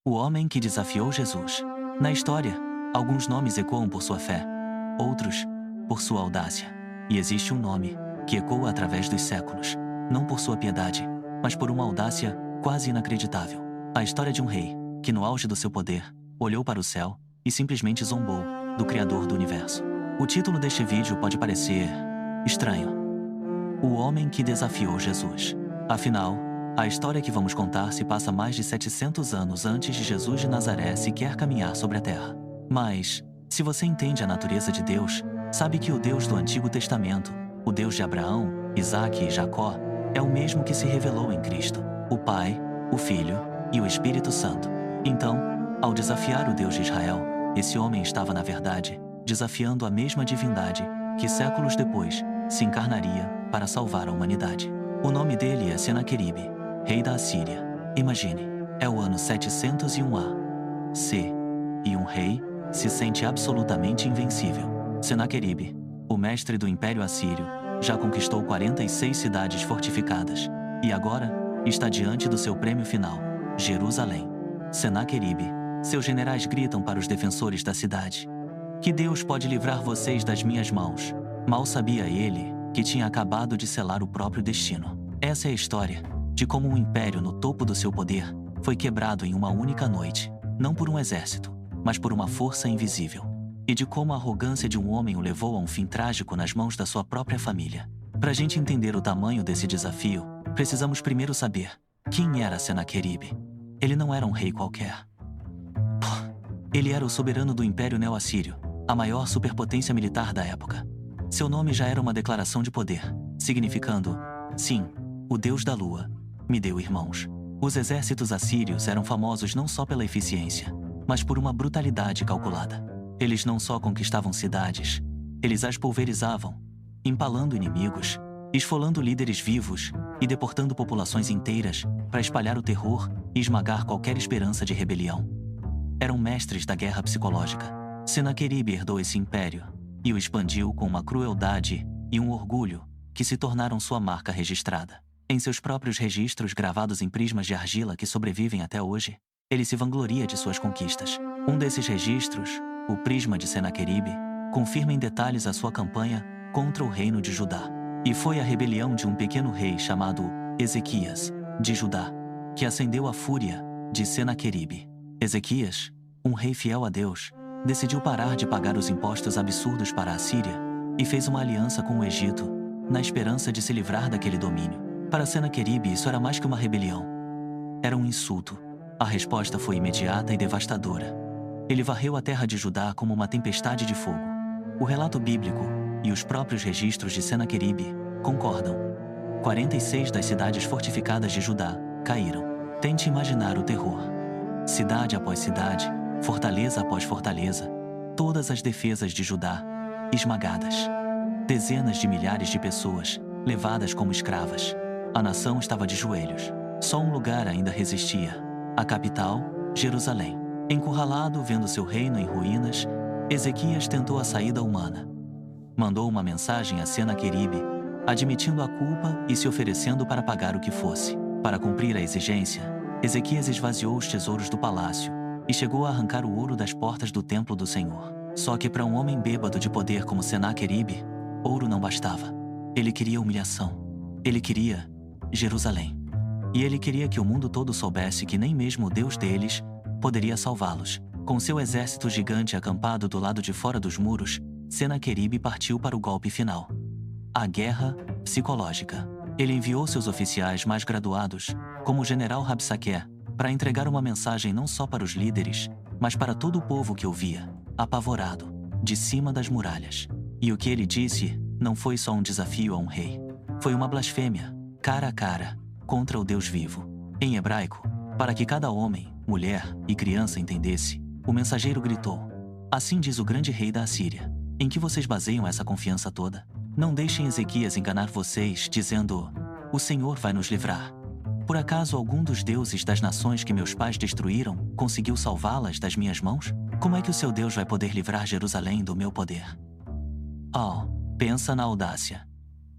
O homem que desafiou Jesus. Na história, alguns nomes ecoam por sua fé, outros por sua audácia. E existe um nome que ecoa através dos séculos, não por sua piedade, mas por uma audácia quase inacreditável. A história de um rei que, no auge do seu poder, olhou para o céu e simplesmente zombou do Criador do Universo. O título deste vídeo pode parecer estranho. O homem que desafiou Jesus. Afinal, a história que vamos contar se passa mais de 700 anos antes de Jesus de Nazaré sequer caminhar sobre a terra. Mas, se você entende a natureza de Deus, sabe que o Deus do Antigo Testamento, o Deus de Abraão, Isaque e Jacó, é o mesmo que se revelou em Cristo, o Pai, o Filho e o Espírito Santo. Então, ao desafiar o Deus de Israel, esse homem estava, na verdade, desafiando a mesma divindade que séculos depois se encarnaria para salvar a humanidade. O nome dele é Senaqueribe, rei da Assíria. Imagine, é o ano 701 A.C. e um rei se sente absolutamente invencível. Senaqueribe, o mestre do Império Assírio, já conquistou 46 cidades fortificadas e agora está diante do seu prêmio final, Jerusalém. Senaqueribe, seus generais gritam para os defensores da cidade: "Que Deus pode livrar vocês das minhas mãos." Mal sabia ele que tinha acabado de selar o próprio destino. Essa é a história de como um império no topo do seu poder foi quebrado em uma única noite, não por um exército, mas por uma força invisível. E de como a arrogância de um homem o levou a um fim trágico nas mãos da sua própria família. Para a gente entender o tamanho desse desafio, precisamos primeiro saber quem era Senaqueribe. Ele não era um rei qualquer. Ele era o soberano do Império Neo-Assírio, a maior superpotência militar da época. Seu nome já era uma declaração de poder, significando: "Sim, o Deus da Lua me deu irmãos." Os exércitos assírios eram famosos não só pela eficiência, mas por uma brutalidade calculada. Eles não só conquistavam cidades, eles as pulverizavam, empalando inimigos, esfolando líderes vivos e deportando populações inteiras para espalhar o terror e esmagar qualquer esperança de rebelião. Eram mestres da guerra psicológica. Senaqueribe herdou esse império e o expandiu com uma crueldade e um orgulho que se tornaram sua marca registrada. Em seus próprios registros gravados em prismas de argila que sobrevivem até hoje, ele se vangloria de suas conquistas. Um desses registros, o Prisma de Senaqueribe, confirma em detalhes a sua campanha contra o reino de Judá. E foi a rebelião de um pequeno rei chamado Ezequias, de Judá, que acendeu a fúria de Senaqueribe. Ezequias, um rei fiel a Deus, decidiu parar de pagar os impostos absurdos para a Síria e fez uma aliança com o Egito, na esperança de se livrar daquele domínio. Para Senaqueribe, isso era mais que uma rebelião. Era um insulto. A resposta foi imediata e devastadora. Ele varreu a terra de Judá como uma tempestade de fogo. O relato bíblico e os próprios registros de Senaqueribe concordam. 46 das cidades fortificadas de Judá caíram. Tente imaginar o terror. Cidade após cidade, fortaleza após fortaleza, todas as defesas de Judá esmagadas. Dezenas de milhares de pessoas levadas como escravas. A nação estava de joelhos. Só um lugar ainda resistia: a capital, Jerusalém. Encurralado, vendo seu reino em ruínas, Ezequias tentou a saída humana. Mandou uma mensagem a Senaqueribe, admitindo a culpa e se oferecendo para pagar o que fosse. Para cumprir a exigência, Ezequias esvaziou os tesouros do palácio e chegou a arrancar o ouro das portas do templo do Senhor. Só que para um homem bêbado de poder como Senaqueribe, ouro não bastava. Ele queria humilhação. Ele queria Jerusalém. E ele queria que o mundo todo soubesse que nem mesmo o Deus deles poderia salvá-los. Com seu exército gigante acampado do lado de fora dos muros, Senaqueribe partiu para o golpe final: a guerra psicológica. Ele enviou seus oficiais mais graduados, como o general Rabsaqué, para entregar uma mensagem não só para os líderes, mas para todo o povo que ouvia, apavorado, de cima das muralhas. E o que ele disse não foi só um desafio a um rei. Foi uma blasfêmia, cara a cara, contra o Deus vivo. Em hebraico, para que cada homem, mulher e criança entendesse, o mensageiro gritou: "Assim diz o grande rei da Assíria." Em que vocês baseiam essa confiança toda? Não deixem Ezequias enganar vocês, dizendo: "O Senhor vai nos livrar." Por acaso algum dos deuses das nações que meus pais destruíram conseguiu salvá-las das minhas mãos? Como é que o seu Deus vai poder livrar Jerusalém do meu poder? Oh, pensa na audácia.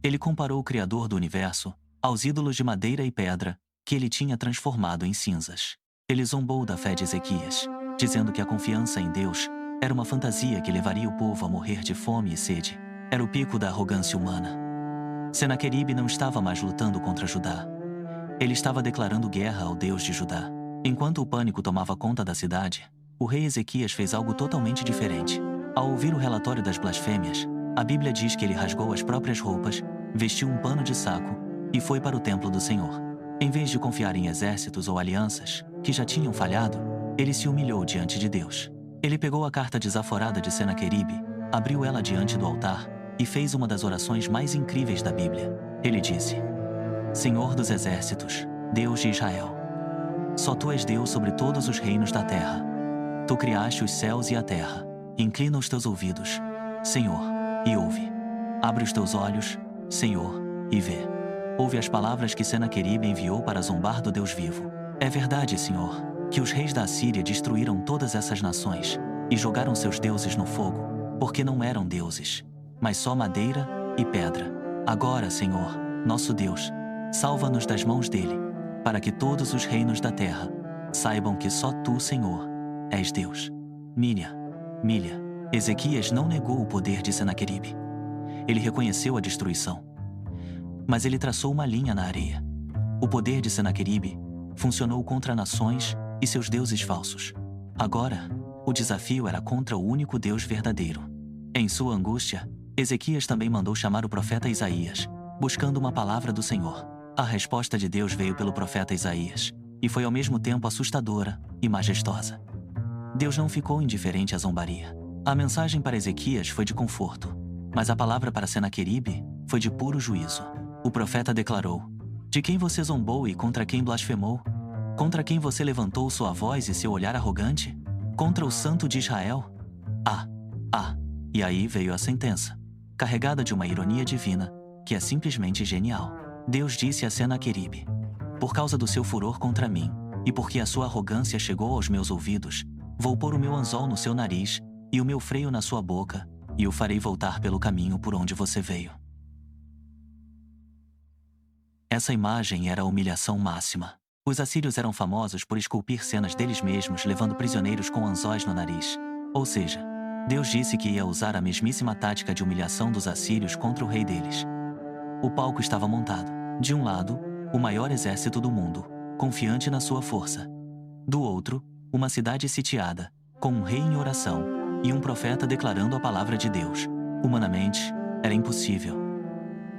Ele comparou o Criador do Universo aos ídolos de madeira e pedra que ele tinha transformado em cinzas. Ele zombou da fé de Ezequias, dizendo que a confiança em Deus era uma fantasia que levaria o povo a morrer de fome e sede. Era o pico da arrogância humana. Senaqueribe não estava mais lutando contra Judá. Ele estava declarando guerra ao Deus de Judá. Enquanto o pânico tomava conta da cidade, o rei Ezequias fez algo totalmente diferente. Ao ouvir o relatório das blasfêmias, a Bíblia diz que ele rasgou as próprias roupas, vestiu um pano de saco e foi para o templo do Senhor. Em vez de confiar em exércitos ou alianças que já tinham falhado, ele se humilhou diante de Deus. Ele pegou a carta desaforada de Senaqueribe, abriu ela diante do altar e fez uma das orações mais incríveis da Bíblia. Ele disse: Senhor dos exércitos, Deus de Israel, só Tu és Deus sobre todos os reinos da terra. Tu criaste os céus e a terra. Inclina os Teus ouvidos, Senhor, e ouve. Abre os Teus olhos, Senhor, e vê. Ouve as palavras que Senaqueribe enviou para zombar do Deus vivo. É verdade, Senhor, que os reis da Assíria destruíram todas essas nações e jogaram seus deuses no fogo, porque não eram deuses, mas só madeira e pedra. Agora, Senhor, nosso Deus, salva-nos das mãos dele, para que todos os reinos da terra saibam que só Tu, Senhor, és Deus. Milha. Ezequias não negou o poder de Senaqueribe. Ele reconheceu a destruição, mas ele traçou uma linha na areia. O poder de Senaqueribe funcionou contra nações e seus deuses falsos. Agora, o desafio era contra o único Deus verdadeiro. Em sua angústia, Ezequias também mandou chamar o profeta Isaías, buscando uma palavra do Senhor. A resposta de Deus veio pelo profeta Isaías, e foi ao mesmo tempo assustadora e majestosa. Deus não ficou indiferente à zombaria. A mensagem para Ezequias foi de conforto, mas a palavra para Senaqueribe foi de puro juízo. O profeta declarou: De quem você zombou e contra quem blasfemou? Contra quem você levantou sua voz e seu olhar arrogante? Contra o Santo de Israel? E aí veio a sentença, carregada de uma ironia divina, que é simplesmente genial. Deus disse a Senaqueribe: Por causa do seu furor contra mim, e porque a sua arrogância chegou aos meus ouvidos, vou pôr o meu anzol no seu nariz e o meu freio na sua boca, e o farei voltar pelo caminho por onde você veio. Essa imagem era a humilhação máxima. Os assírios eram famosos por esculpir cenas deles mesmos levando prisioneiros com anzóis no nariz. Ou seja, Deus disse que ia usar a mesmíssima tática de humilhação dos assírios contra o rei deles. O palco estava montado. De um lado, o maior exército do mundo, confiante na sua força. Do outro, uma cidade sitiada, com um rei em oração e um profeta declarando a palavra de Deus. Humanamente, era impossível.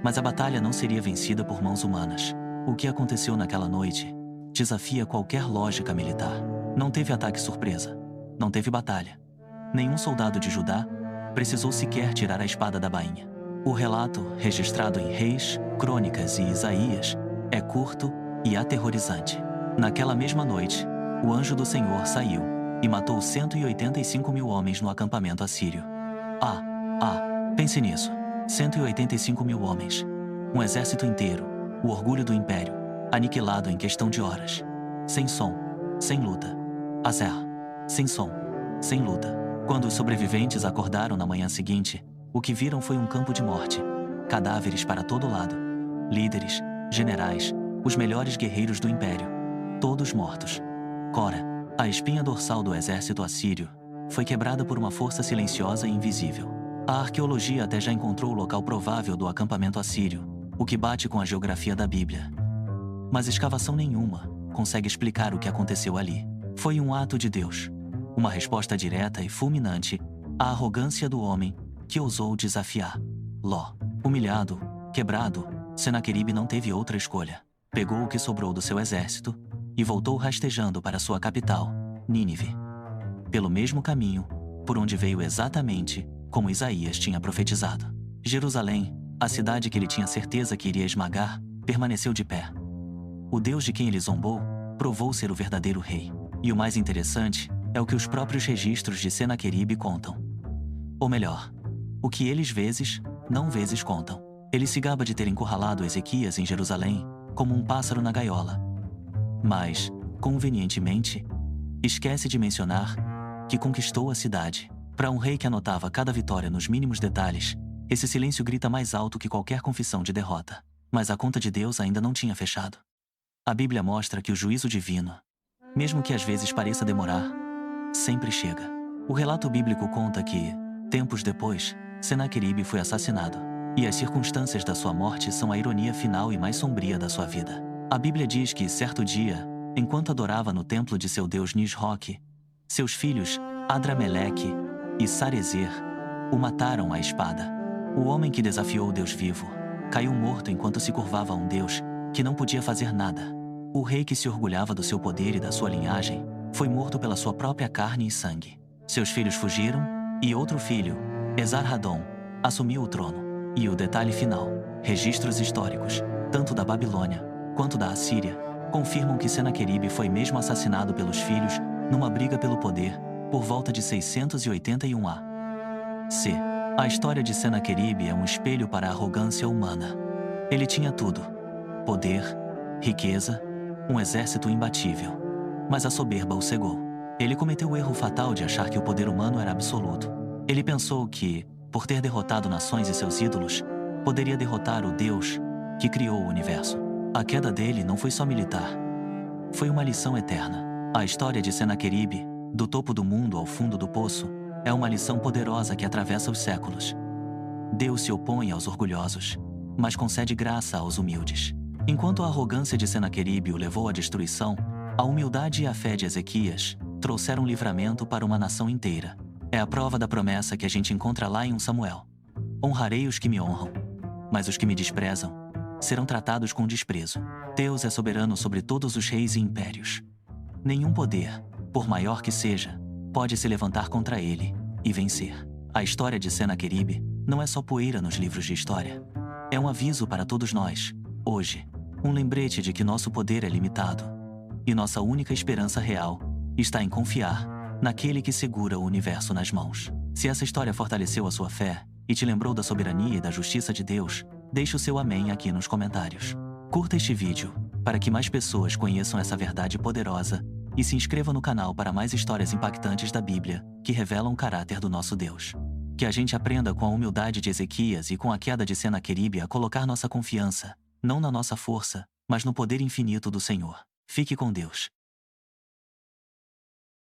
Mas a batalha não seria vencida por mãos humanas. O que aconteceu naquela noite desafia qualquer lógica militar. Não teve ataque surpresa. Não teve batalha. Nenhum soldado de Judá precisou sequer tirar a espada da bainha. O relato, registrado em Reis, Crônicas e Isaías, é curto e aterrorizante. Naquela mesma noite, o anjo do Senhor saiu e matou 185 mil homens no acampamento assírio. Pense nisso. 185 mil homens. Um exército inteiro, o orgulho do império, aniquilado em questão de horas. Sem som, sem luta. Sem som, sem luta. Quando os sobreviventes acordaram na manhã seguinte, o que viram foi um campo de morte. Cadáveres para todo lado. Líderes, generais, os melhores guerreiros do império. Todos mortos. Cora, a espinha dorsal do exército assírio, foi quebrada por uma força silenciosa e invisível. A arqueologia até já encontrou o local provável do acampamento assírio, o que bate com a geografia da Bíblia. Mas escavação nenhuma consegue explicar o que aconteceu ali. Foi um ato de Deus, uma resposta direta e fulminante à arrogância do homem que ousou desafiar. Humilhado, quebrado, Senaqueribe não teve outra escolha. Pegou o que sobrou do seu exército e voltou rastejando para sua capital, Nínive. Pelo mesmo caminho, por onde veio exatamente como Isaías tinha profetizado. Jerusalém, a cidade que ele tinha certeza que iria esmagar, permaneceu de pé. O Deus de quem ele zombou provou ser o verdadeiro rei. E o mais interessante é o que os próprios registros de Senaqueribe contam. Ou melhor, o que eles não vezes contam. Ele se gaba de ter encurralado Ezequias em Jerusalém como um pássaro na gaiola. Mas, convenientemente, esquece de mencionar que conquistou a cidade. Para um rei que anotava cada vitória nos mínimos detalhes, esse silêncio grita mais alto que qualquer confissão de derrota. Mas a conta de Deus ainda não tinha fechado. A Bíblia mostra que o juízo divino Mesmo que às vezes pareça demorar, sempre chega. O relato bíblico conta que, tempos depois, Senaqueribe foi assassinado, e as circunstâncias da sua morte são a ironia final e mais sombria da sua vida. A Bíblia diz que, certo dia, enquanto adorava no templo de seu deus Nisroque, seus filhos, Adrameleque e Sarezer, o mataram à espada. O homem que desafiou o Deus vivo caiu morto enquanto se curvava a um Deus que não podia fazer nada. O rei que se orgulhava do seu poder e da sua linhagem foi morto pela sua própria carne e sangue. Seus filhos fugiram, e outro filho, Esarhadon, assumiu o trono. E o detalhe final: registros históricos, tanto da Babilônia quanto da Assíria, confirmam que Senaqueribe foi mesmo assassinado pelos filhos numa briga pelo poder por volta de 681 a.C. A história de Senaqueribe é um espelho para a arrogância humana. Ele tinha tudo: poder, riqueza, um exército imbatível. Mas a soberba o cegou. Ele cometeu o erro fatal de achar que o poder humano era absoluto. Ele pensou que, por ter derrotado nações e seus ídolos, poderia derrotar o Deus que criou o universo. A queda dele não foi só militar. Foi uma lição eterna. A história de Senaqueribe, do topo do mundo ao fundo do poço, é uma lição poderosa que atravessa os séculos. Deus se opõe aos orgulhosos, mas concede graça aos humildes. Enquanto a arrogância de Senaqueribe o levou à destruição, a humildade e a fé de Ezequias trouxeram livramento para uma nação inteira. É a prova da promessa que a gente encontra lá em 1 Samuel. Honrarei os que me honram, mas os que me desprezam serão tratados com desprezo. Deus é soberano sobre todos os reis e impérios. Nenhum poder, por maior que seja, pode se levantar contra ele e vencer. A história de Senaqueribe não é só poeira nos livros de história. É um aviso para todos nós, hoje, um lembrete de que nosso poder é limitado, e nossa única esperança real está em confiar naquele que segura o universo nas mãos. Se essa história fortaleceu a sua fé e te lembrou da soberania e da justiça de Deus, deixe o seu amém aqui nos comentários. Curta este vídeo para que mais pessoas conheçam essa verdade poderosa e se inscreva no canal para mais histórias impactantes da Bíblia que revelam o caráter do nosso Deus. Que a gente aprenda com a humildade de Ezequias e com a queda de Senaqueribe a colocar nossa confiança, não na nossa força, mas no poder infinito do Senhor. Fique com Deus.